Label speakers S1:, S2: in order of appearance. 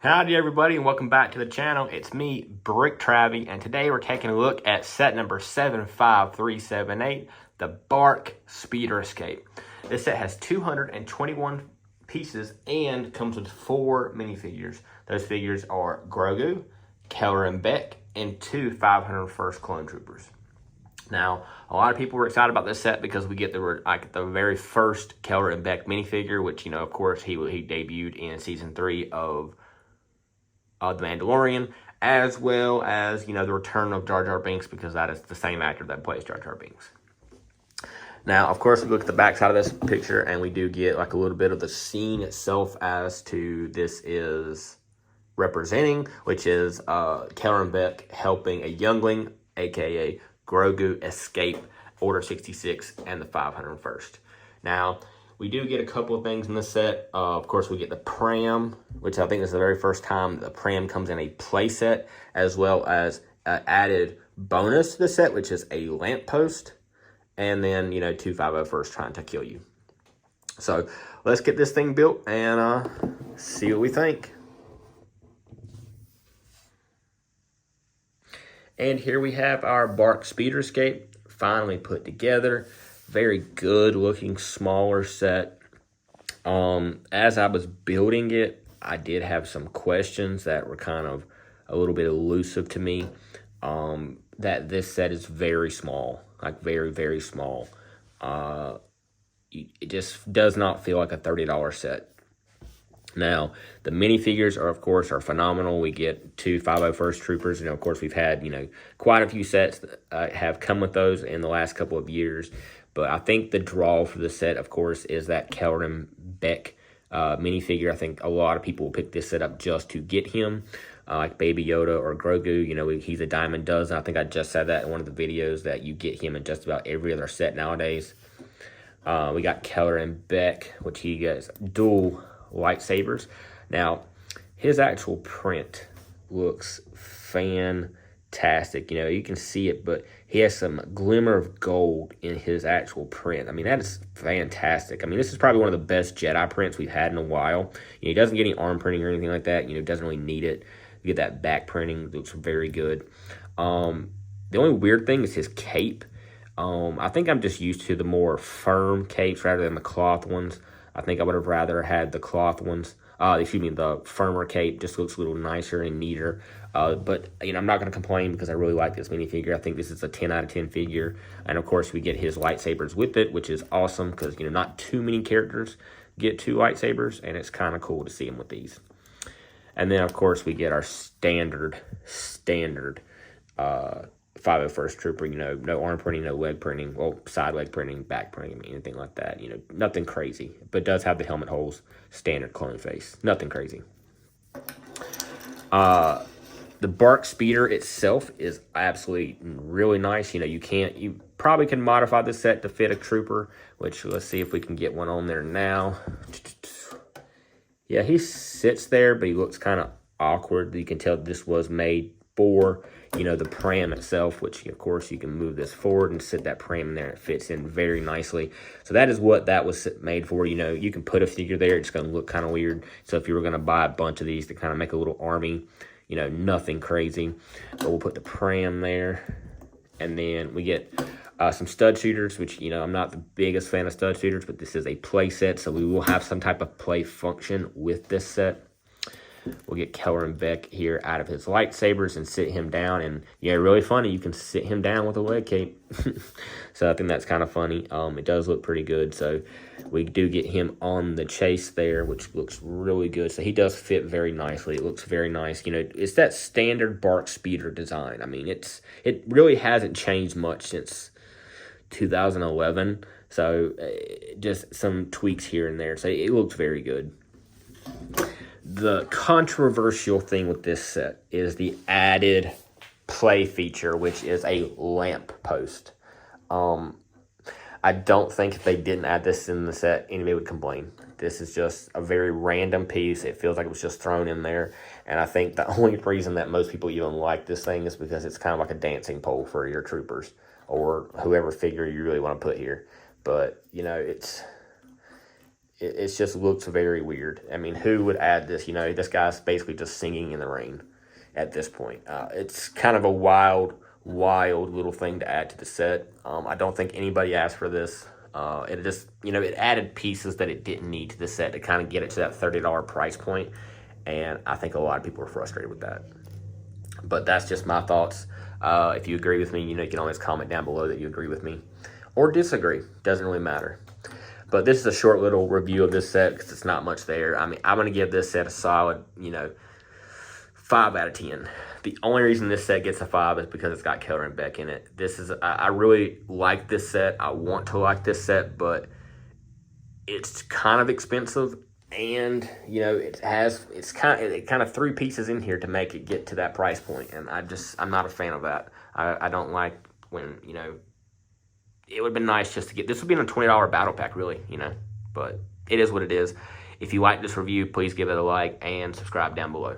S1: Howdy everybody and welcome back to the channel. It's me, Brick Travie, and today we're taking a look at set number 75378, the Barc Speeder Escape. This set has 221 pieces and comes with 4 minifigures. Those figures are Grogu, Keller and Beck, and 2 501st Clone Troopers. Now, a lot of people were excited about this set because we get the very first Keller and Beck minifigure, which, of course, he debuted in Season 3 of The Mandalorian, as well as, the return of Jar Jar Binks, because that is the same actor that plays Jar Jar Binks. Now, of course, we look at the back side of this picture, and we do get a little bit of the scene itself as to this is representing, which is Keller and Beck helping a youngling, a.k.a. Grogu, escape Order 66 and the 501st. Now, we do get a couple of things in this set. Of course, we get the pram, which I think is the very first time the pram comes in a play set, as well as an added bonus to the set, which is a lamppost, and then, 2 501st trying to kill you. So, let's get this thing built and see what we think. And here we have our Barc Speeder Escape, finally put together. Very good looking, smaller set. As I was building it, I did have some questions that were kind of a little bit elusive to me. That this set is very small, very, very small. It just does not feel like a $30 set. Now, the minifigures are phenomenal. We get 2 501st Troopers, and of course we've had, quite a few sets that have come with those in the last couple of years. But I think the draw for the set, of course, is that Keller and Beck minifigure. I think a lot of people will pick this set up just to get him, like Baby Yoda or Grogu. He's a dime a dozen. I think I just said that in one of the videos that you get him in just about every other set nowadays. We got Keller and Beck, which he gets dual lightsabers. Now, his actual print looks fantastic. You can see it, but he has some glimmer of gold in his actual print. That is fantastic. This is probably one of the best Jedi prints we've had in a while. He doesn't get any arm printing or anything like that. Doesn't really need it. You get that back printing. It looks very good. The only weird thing is his cape. I think I'm just used to the more firm capes rather than the cloth ones. I think I would have rather had the cloth ones. The firmer cape just looks a little nicer and neater. But, I'm not going to complain because I really like this minifigure. I think this is a 10 out of 10 figure. And, of course, we get his lightsabers with it, which is awesome because, not too many characters get 2 lightsabers, and it's kind of cool to see him with these. And then, of course, we get our standard 501st Trooper, no arm printing, no leg printing, well, side leg printing, back printing, anything like that, nothing crazy, but does have the helmet holes, standard clone face, nothing crazy. The Barc Speeder itself is absolutely really nice. You probably can modify this set to fit a trooper, which let's see if we can get one on there now. Yeah, he sits there, but he looks kind of awkward. You can tell this was made for, the pram itself, which, of course, you can move this forward and sit that pram in there. It fits in very nicely. So that is what that was made for. You can put a figure there. It's going to look kind of weird. So if you were going to buy a bunch of these to kind of make a little army, nothing crazy. But we'll put the pram there. And then we get some stud shooters, which, I'm not the biggest fan of stud shooters, but this is a play set. So we will have some type of play function with this set. We'll get Keller and Beck here out of his lightsabers and sit him down. And, yeah, really funny. You can sit him down with a leg cape. So I think that's kind of funny. It does look pretty good. So we do get him on the chase there, which looks really good. So he does fit very nicely. It looks very nice. It's that standard Barc Speeder design. It really hasn't changed much since 2011. So just some tweaks here and there. So it looks very good. The controversial thing with this set is the added play feature, which is a lamp post. I don't think if they didn't add this in the set, anybody would complain. This is just a very random piece. It feels like it was just thrown in there. And I think the only reason that most people even like this thing is because it's kind of like a dancing pole for your troopers or whoever figure you really want to put here. But, it just looks very weird. I mean, who would add this? You know, this guy's basically just singing in the rain at this point. It's kind of a wild little thing to add to the set. I don't think anybody asked for this. It just, you know, it added pieces that it didn't need to the set to kind of get it to that $30 price point, and I think a lot of people are frustrated with that. But that's just my thoughts. If you agree with me, you know, you can always comment down below that you agree with me or disagree. Doesn't really matter. But this is a short little review of this set because it's not much there. I mean, I'm going to give this set a solid, you know, 5 out of 10. The only reason this set gets a 5 is because it's got Keller and Beck in it. This is, I really like this set. I want to like this set, but it's kind of expensive. And, you know, it kind of 3 pieces in here to make it get to that price point. And I'm not a fan of that. I don't like when, you know, it would have been nice just to get, this would be in a $20 battle pack, really, you know, but it is what it is. If you like this review, please give it a like and subscribe down below.